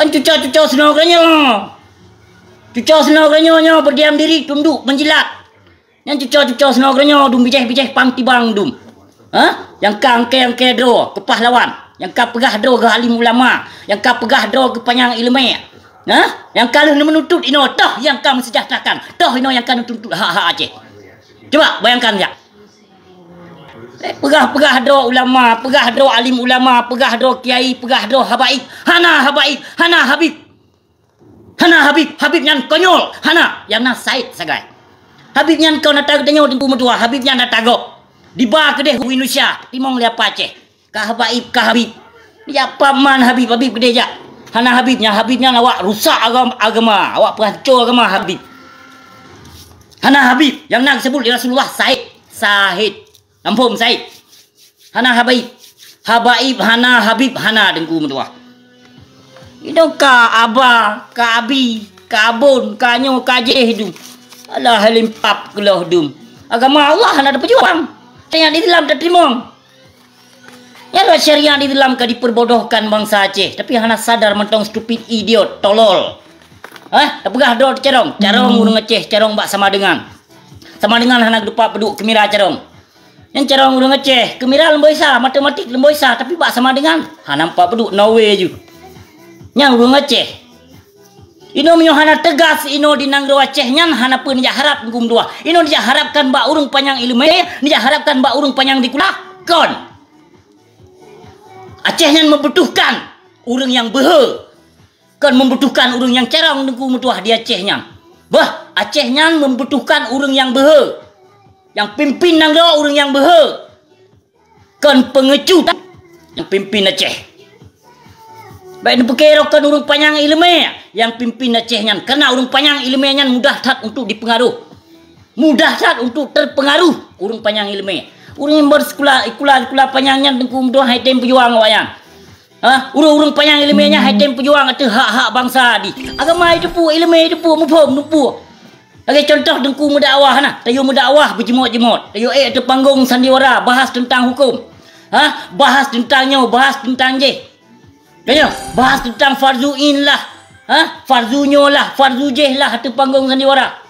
Kan cucau-cucau senoganya. Cucau senoganya berdiam diri, tunduk, menjilat. Yang cucau-cucau senoganya, dum bijeh-bijeh pang tibang dum. Yang angke dro ke pahlawan. Yang ka pegah dro ke alim ulama. Yang ka pegah dro ke panyang ilmu. Yang kalau menuntut ino toh yang ka mensejahterakan. Toh ino yang ka menuntut hak-hak Aceh. Coba bayangkan ya. Pegah dro ulama, pegah dro alim ulama, pegah dro kiai, pegah dro habaib. Hana habaib, hana habib. Hana habib yang konyol. Hana yang na Said sagai. Habib yang kau nak tahu tengok tempu metua, habib yang nak tahu. Di bah kedeh Indonesia, timong liap Aceh. Ka habaib, ka habib. Dia paman habib kedeh jak. Hana habibnya awak rusak agama, awak penghancur agama habib. Hana habib yang nak sebut Rasulullah Said. Lampung Said. Hana habaib. Hana habib, hana dengku metua. Itu ka abah, ka abi, ka abun, ka nyo, ka jeh dum. Alah halimpap keloh dum. Agama Allah hana ada pejuang. Syariat di dalam tertimong. Ya lah syariat di dalam ka diperbodohkan bangsa Aceh. Tapi hana sadar mentong stupid idiot, tolol. Tak pegah dor carong urang Aceh, carong bak sama dengan. Sama dengan hana dupa peduk kemira carong. Yang carong urang Aceh, kemira lemboisa, matematik lemboisa, tapi bak sama dengan hana nampak peduk no way ju. Yang urang Aceh. Ino mio hana tegas ino di nanggro Aceh nyan hana pun dia harap ngum dua. Ino dia harapkan bak urung panjang ilmu, dia harapkan bak urung panjang dikulakon. Aceh nyan membutuhkan urang yang behe. Kan membutuhkan urang yang carong dengku mutuah di Aceh nyan. Aceh nyan membutuhkan urang yang behe. Yang pimpin nanggro urang yang behe. Kan pengecut yang pimpin Aceh. Baik ni perkirakan urang panjang ilmu yang pimpin Aceh nyan. Karena urang panjang ilmu nyan mudah tat untuk dipengaruh. Mudah tat untuk terpengaruh urang panjang ilmu. Urang yang bersekolah sekolah panjang nyan dengku mudah hai tem pejuang wayang. Urang panjang ilmu nya hai tem pejuang atu hak-hak bangsa di. Agama itu pu ilmu itu pu mufhum nupu. Bagi contoh dengku mendakwah nah, tayu mendakwah berjemut-jemut. Tayu tu panggung sandiwara bahas tentang hukum. Bahas tentangnya, bahas tentang je. Kaya bahas tentang farzuin lah. Farzunyo lah, farzujeh lah tu panggung sandiwara.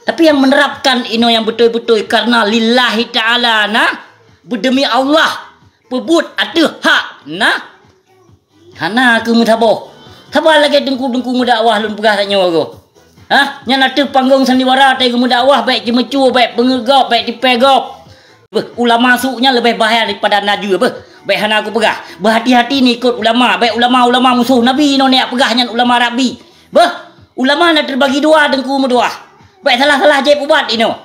Tapi yang menerapkan ino yang betul-betul karena lillahi ta'ala nah berdemi Allah pebut atu hak nah hana ke mutaboh. Sabar lagi dengku mudakwah lun pegah tanya aku. Yang atu panggung sandiwara tai ke mudakwah baik jemecu, baik pengegop, baik dipegop. Ulama suknya lebih bahaya daripada naju baik hana aku pegah. Berhati-hati ni ikut ulama, baik ulama musuh Nabi no nek pegah nyan ulama Rabi. Ulama nak terbagi dua dengku mudakwah. Baik salah-salah je ubat ino.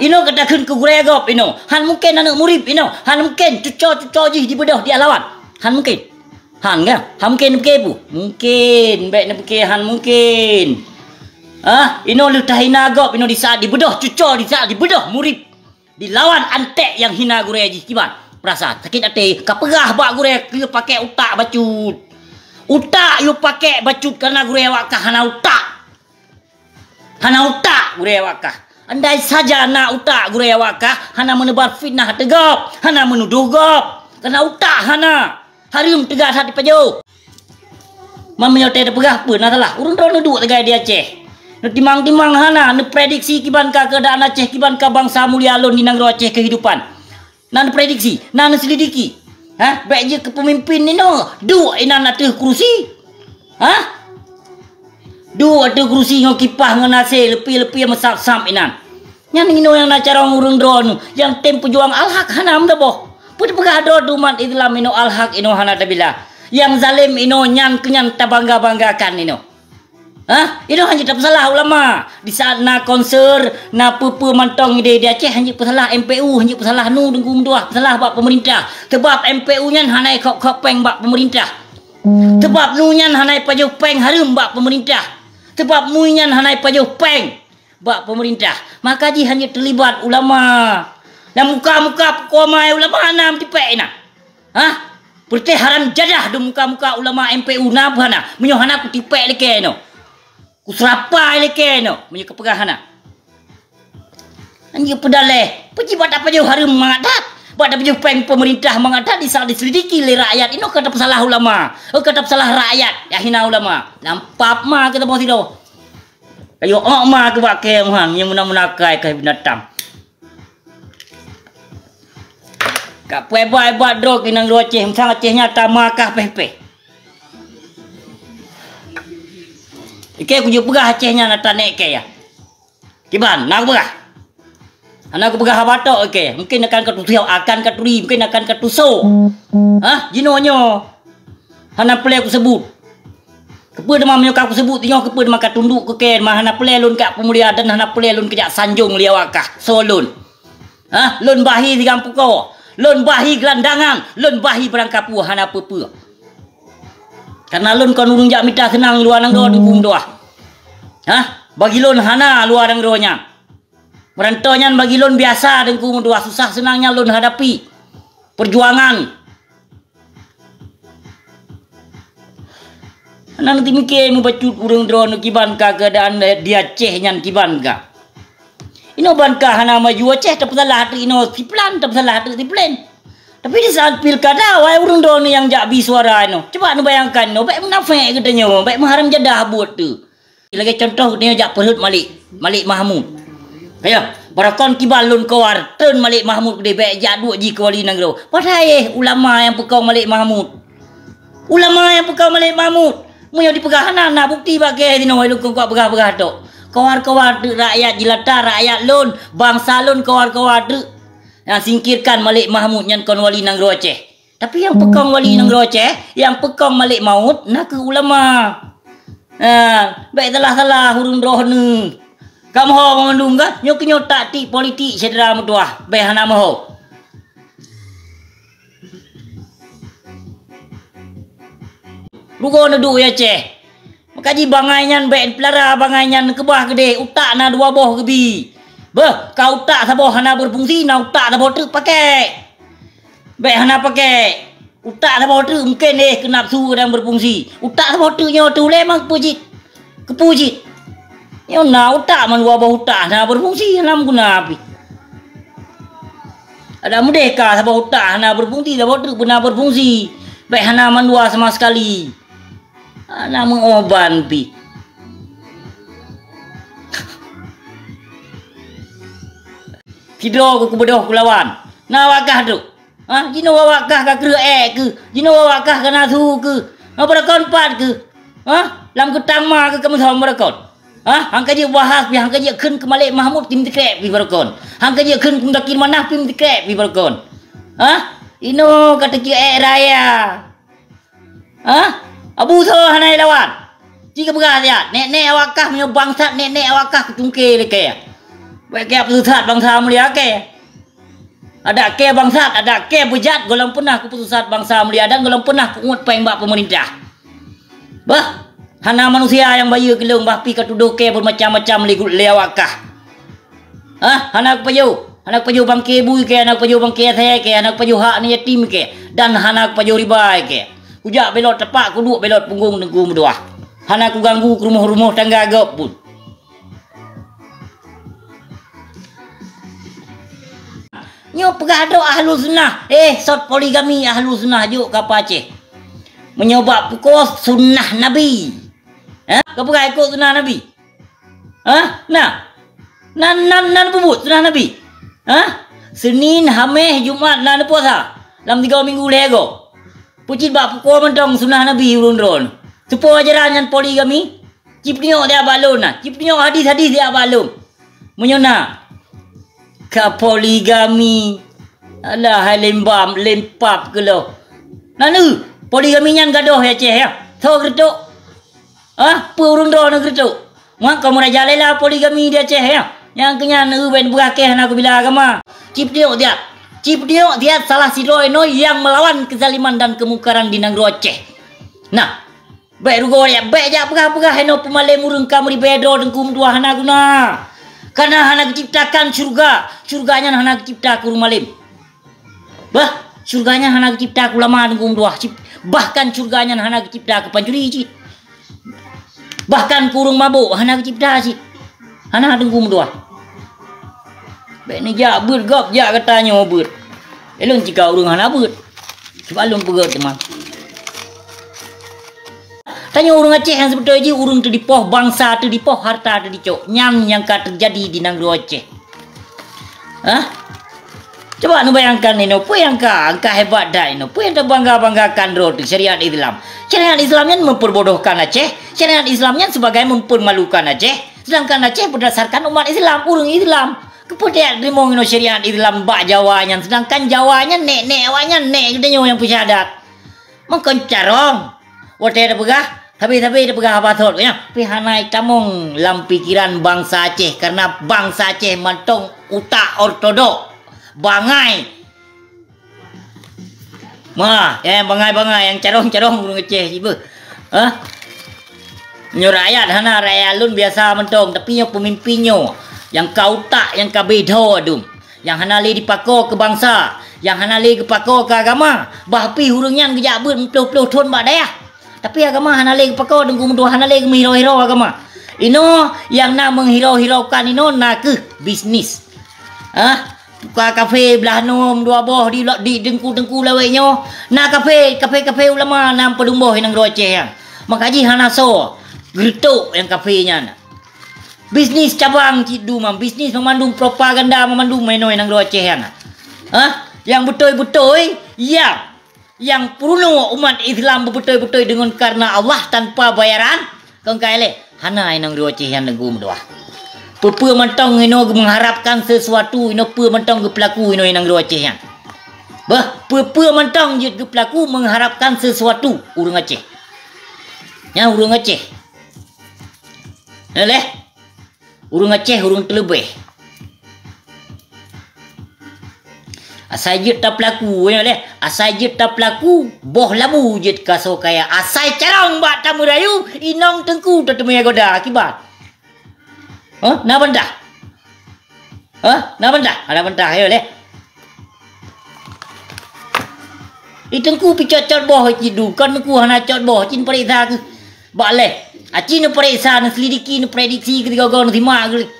Ino katakan ke guregop ino. Han mungkin anak murid ino. Han mungkin cucau je di bedah di alawan. Han mungkin. Han mungkin pu. Mungkin baik nak fikir han mungkin. Ino lu tahina gop ino di saat di bedah cucau di saat di bedah murid. Dilawan antek yang hina gureji kiban. Perasa sakit hati. Kapegah bak gure dia pakai utak bacut. Utak you pakai bacut karena gure wakah hana utak. Hana utak gure wakah. Andai saja nak utak gure wakah, hana menebar fitnah tegap, hana menuduh gop. Karena utak hana. Harum tegas hati pajo. Mamanya teh pegah pun nah salah. Urang dah duduk tegai di Aceh. Nu timang-timang hana, nu prediksi kiban ka keadaan Aceh, kiban ka bangsa mulia alun di nanggro Aceh kehidupan. Nan prediksi, nan selidiki. Baik je ke pemimpin ni no. Du inan atuh kerusi. Du atuh kerusi ngau kipah ngenase lepi-lepi mesap-sap inan. Yang ino yang nak carong urang drone yang tem pejuang al-haq hanam dah boh. Put pegah do dumat Islam ino al-haq ino hana tabila. Yang zalim ino nyan kenyan tabangga-banggakan ino. Ino hanya tak salah ulama. Di saat na konser, na pupu mantong ide di Aceh hanya salah MPU, hanya salah nu dengku menduah, salah bak pemerintah. Sebab MPU nyan hanai kok peng bak pemerintah. Sebab nu nyan hanai pajuh peng harum bak pemerintah. Sebab mu nyan hanai pajuh peng bak pemerintah. Maka ji hanya terlibat ulama. Dan muka-muka komai ulama hanam tipek ina. Perti haram jadah di muka-muka ulama MPU na hana. Menyohana ku tipek leke ino. Kusrapa leke no punya kepegahana. Anjir pedaleh. Pejibat apa jauh harum mangadat. Pada penjupeng pemerintah mengatakan diselidiki oleh rakyat. Ini kata salah ulama. Kata salah rakyat. Ya hina ulama. Lampap mah kita mau tidur. Ayo mah ke pakai muhang yang menakai ke binatang. Kak hebat dro kinang roceh sangat ceh nyata makah pepe. Ike aku juga pegah cehnya nata nek ke ya. Kiban, nak pegah. Anak aku pegah batok ke. Mungkin akan ketusiau, akan keturi, mungkin akan ketuso. Hah, jinonyo. Hana play aku sebut. Kepada mamanya aku sebut tengok kepada maka tunduk ke ken mah hana play lun kak pemulia dan hana play lun kejak sanjung liawakah solun. Hah, lun bahi di kampung kau. Lun bahi gelandangan, lun bahi berangkapu hana pepe. Karena lun kon urung jak mita senang luar nang do dukung doah. Hah? Bagi lun hana luar nang donya. Merantonya bagi lun biasa dengku doah susah senangnya lun hadapi perjuangan. Nanti mikir mu bacut urung drone kiban ka keadaan dia ceh nyan kiban ka. Ino ban ka hana maju ceh tapi salah hati ino siplan tapi salah hati siplan. Tapi di saat pilkada, wahai urung drone yang jak bi suara ino. Coba nu bayangkan no, baik munafik katanya, baik mengharam jadah buat tu. Lagi contoh dia jak perhut Malik Mahmud. Kaya, barakon kibal lun kawar, turn Malik Mahmud gede baik jak duk ji kuali nangro. Padahal ulama yang pekau Malik Mahmud. Ulama yang pekau Malik Mahmud. Munyo dipegah nak bukti bagai dino lun kau pegah-pegah tu. Kawar-kawar rakyat jelata, rakyat lun, bangsa lun kawar-kawar tu. Yang singkirkan Malik Mahmud yang kon wali nang roceh. Tapi yang pekong wali nang roceh, yang pekong Malik Mahmud nak ke ulama. Baik salah hurung roh ni. Kamu ho mengandung kan? Nyok taktik politik cedera mutuah. Baik hana maho. Lugo neduk ya ceh. Makaji bangaian baik pelara bangaian kebah gede utak na dua boh gebi. Bah, kau tak sabo hana berfungsi, na utak sabo tu pakai. Baik hana pakai. Utak sabo tu mungkin kenap su dan berfungsi. Utak sabo tu nyo tu lemang kepuji. Nyo na utak man dua boh utak na berfungsi hana guna api. Ada merdeka sabo utak hana berfungsi, sabo tu benar berfungsi. Baik hana man dua sama sekali. Hana mengoban pi. Kidro ku kubedoh kulawan. Na wakah tu. Ha, jino wakah ka kru ke. Jino wakah ka nasu ke. Ha berakon pat ke. Ha, lam ketang ma ke kamu sama berakon. Ha, hang kaji bahas pi hang kaji keun ke Malik Mahmud tim dikrep pi berakon. Hang kaji keun kum dakir manah tim dikrep pi berakon. Ha, ino kata ki raya. Ha, abu so hanai lawan. Jika begas ya, nek wakah menyo bangsat nek wakah kutungke leke ya. Baik pusat bangsa mulia ke. Ada ke bangsat, ada ke bejat golong punah keputusan bangsa mulia dan golong punah pungut pembak pemerintah. Bah, hana manusia yang bayu gelung bah pi katuduh ke bermacam-macam lewakah. Ah, anak paju bangke bui ke, anak paju bangke saya ke, anak paju hak ni yatim ke, dan anak paju riba ke. Kujak belot tepak, kuduk belot punggung dengku berdoa. Hana ku ganggu ke rumah-rumah tangga agak pun. Nyo pegado ahlu sunnah. Sot poligami ahlu sunnah juk kapa Aceh. Menyoba pukul sunnah Nabi. Kau pegah ikut sunnah Nabi? Nan pebut sunnah Nabi? Senin, Khamis, Jumaat, nan puasa. Dalam 3 minggu lego. Pucit bak pukul mentong sunnah Nabi urun-urun. Supo ajaran yang poligami. Cip niok dia balon nah. Cip niok hadis-hadis dia balon. Menyona. Ka poligami. Alah lembam lempap ke lo. Nanu poligami nyan gadoh ya ceh ya. Tho gertuk. Purun do na gertuk. Mak kamu raja lela poligami dia ceh ya. Yang kenyan ben berakeh nak bila agama. Cip niok dia salah si no yang melawan kezaliman dan kemungkaran di Nangro Aceh. Nah, baik rugo ya, baik jak pegah-pegah heno pemalai murung kamu di bedo dengkum dua hana guna. Karena hana diciptakan surganya hana dicipta ku rumalim. Bah, surganya hana dicipta ku lama dengkum dua. Bahkan surganya hana dicipta ku pancuri cit. Bahkan kurung mabuk hana dicipta cit. Hana dengkum dua. Baik ni jak ber gop jak katanya ber. Elon jika urang hana beut. Sebab lun pegot teman. Tanya urang Aceh yang sebetulnya urang terdipoh bangsa, terdipoh harta, terdicok. Nyam yang terjadi di negeri Aceh. Hah? Coba nu bayangkan ini, apa yang angka hebat dah ini, apa yang terbangga-banggakan roh syariat Islam. Syariat Islamnya memperbodohkan Aceh, syariat Islamnya sebagai mempermalukan Aceh. Sedangkan Aceh berdasarkan umat Islam, urang Islam. Kepada terima ino syariat Islam bak Jawanya, sedangkan Jawanya nek awaknya nek gedenya yang pesyadat. Mengkon carong. Wate ada pegah, tapi ada pegah apa thot ya. Pihanai tamong lam pikiran bangsa Aceh karena bangsa Aceh mantong utak ortodok. Bangai. Mah, bangai yang carong-carong urang Aceh tiba. Hah? Nyo rakyat hana rakyat lun biasa mentong tapi nyo pemimpinnya yang kau tak yang kau bedo adum yang hana le dipako ke bangsa yang hana le dipako ke agama bahpi hurungnya ngejak beut puluh-puluh tahun bak daya tapi agama hana le dipako dengku mentua hana le menghiro-hiro agama ino yang nak menghiro-hiraukan ino nak ke bisnis buka kafe belah nom dua boh di dengku lawainya nak kafe ulama nam pedumboh nang Aceh yang makaji hana so gertuk yang kafenya bisnis cabang cidu bisnis memandung propaganda memandung mainoi nang Aceh yang yang betul-betul yang purno umat Islam betul-betul dengan karena Allah tanpa bayaran kang kaile hana nang Aceh yang negum doa pepe mentong ino mengharapkan sesuatu ino pe mentong ke pelaku ino nang Aceh yang pepe mentong je ke pelaku mengharapkan sesuatu urang Aceh nya urang Aceh leh urang Aceh urang terlebih asal je tak pelaku ya leh asal je tak pelaku boh labu je kaso kaya asal carong bak tamu rayu inong tengku tetemui goda akibat na benda ada benda ayo leh itengku picot boh cidu kan ku hana cot boh cin periksa ke bak leh aci nu periksa nu selidiki nu prediksi ketika kau nu simak ke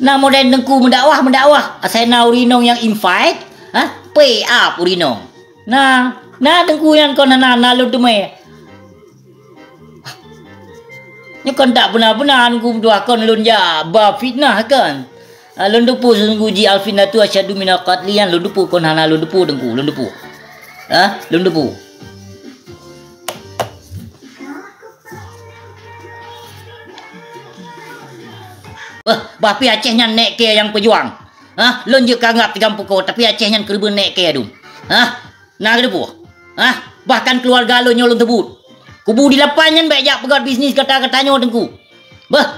na modern dengku mendakwah asal na urinong yang invite pay up urinong na dengku yang kau na lu tume nya kon tak benar-benar dengku dua kon lun ja ba fitnah kan lun dupu sungguh ji alfinatu asyadu minal qatlian lun dupu kon hana lun dupu dengku lun dupu lun dupu Bapi Acehnya nek ke yang pejuang. Lon je kanggap 30 ko tapi Acehnya kerben nek ke adum. Nah kedepu. Bahkan keluarga lo nyolong tebut. Kubu di lapan nyan baik jak pegat bisnis kata-katanya tengku.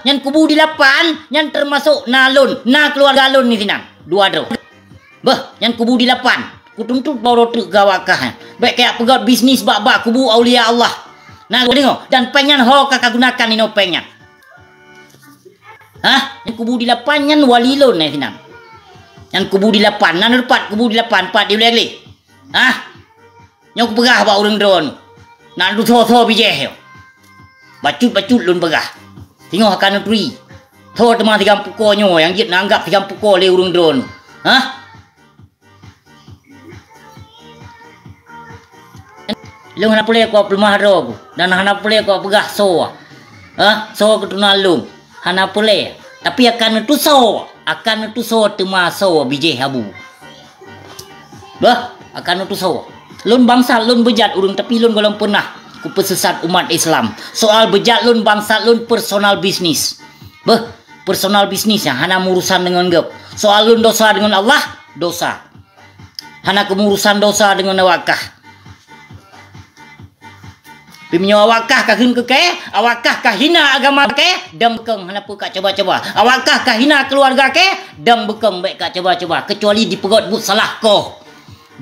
Nyan kubu di lapan nyan termasuk nalon, keluarga lon ni sinang. Dua dro. Nyan kubu di lapan. Kutuntut baru truk gawakah. Baik kayak pegat bisnis bak kubu aulia Allah. Nah tengok dan pengen ho kakak gunakan ino pengen. Yang kubu di lapan nyan walilon ni sinang. Yang kubu di lapan, nan depat kubu di lapan, pat dia boleh. Yang ku pegah bak urang drone. Nak du tho bijeh yo. Bacut lun pegah. Tengok akan tri. Tho teman 30 ko nyo yang jit nanggap 30 ko le urang drone. Lu hana boleh ko pelmah ro dan hana boleh ko pegah so. So ketunan lum. Hana boleh tapi akan tu so temaso bijih habu akan tu so lun bangsa lun bejat urung tapi lun golong pernah ku pesesat umat Islam soal bejat lun bangsa lun personal bisnis personal bisnis yang hana urusan dengan gep soal lun dosa dengan Allah dosa hana kemurusan dosa dengan awakah Piminyo awakah kahun ke awakah kahina agama ke dam bekeng hana pu kak coba-coba awakah kahina keluarga ke dam bekeng baik kak coba-coba kecuali dipegot but salah ko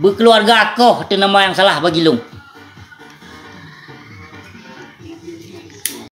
berkeluarga ko itu nama yang salah bagi lung